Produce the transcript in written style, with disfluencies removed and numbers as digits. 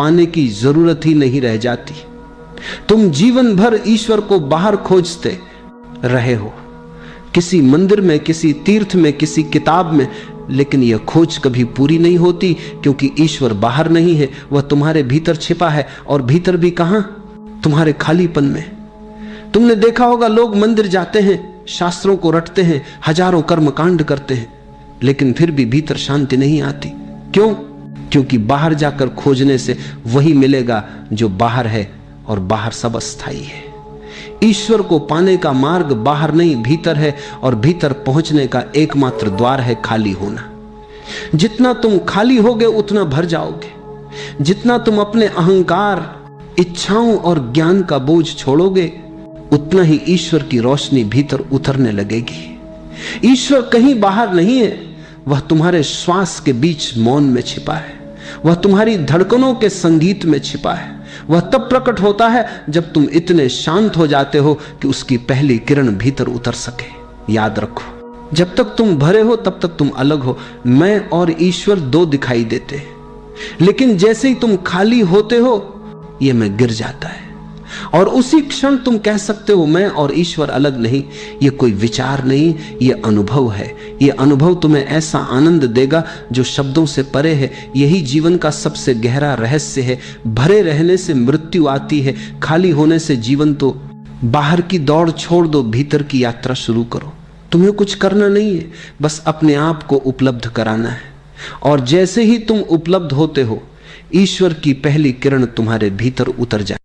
पाने की जरूरत ही नहीं रह जाती। तुम जीवन भर ईश्वर को बाहर खोजते रहे हो, किसी मंदिर में, किसी तीर्थ में, किसी किताब में, लेकिन यह खोज कभी पूरी नहीं होती, क्योंकि ईश्वर बाहर नहीं है, वह तुम्हारे भीतर छिपा है। और भीतर भी कहां? तुम्हारे खालीपन में। तुमने देखा होगा, लोग मंदिर जाते हैं, शास्त्रों को रटते हैं, हजारों कर्मकांड करते हैं, लेकिन फिर भी भीतर शांति नहीं आती। क्यों? क्योंकि बाहर जाकर खोजने से वही मिलेगा जो बाहर है, और बाहर सब अस्थाई है। ईश्वर को पाने का मार्ग बाहर नहीं, भीतर है, और भीतर पहुंचने का एकमात्र द्वार है खाली होना। जितना तुम खाली होगे उतना भर जाओगे। जितना तुम अपने अहंकार, इच्छाओं और ज्ञान का बोझ छोड़ोगे, उतना ही ईश्वर की रोशनी भीतर उतरने लगेगी। ईश्वर कहीं बाहर नहीं है, वह तुम्हारे श्वास के बीच मौन में छिपा है, वह तुम्हारी धड़कनों के संगीत में छिपा है। वह तब प्रकट होता है जब तुम इतने शांत हो जाते हो कि उसकी पहली किरण भीतर उतर सके। याद रखो, जब तक तुम भरे हो तब तक तुम अलग हो। मैं और ईश्वर दो दिखाई देते हैं, लेकिन जैसे ही तुम खाली होते हो, यह मैं गिर जाता है, और उसी क्षण तुम कह सकते हो मैं और ईश्वर अलग नहीं। यह कोई विचार नहीं, यह अनुभव है। यह अनुभव तुम्हें ऐसा आनंद देगा जो शब्दों से परे है। यही जीवन का सबसे गहरा रहस्य है। भरे रहने से मृत्यु आती है, खाली होने से जीवन। तो बाहर की दौड़ छोड़ दो, भीतर की यात्रा शुरू करो। तुम्हें कुछ करना नहीं है, बस अपने आप को उपलब्ध कराना है। और जैसे ही तुम उपलब्ध होते हो, ईश्वर की पहली किरण तुम्हारे भीतर उतर जाए।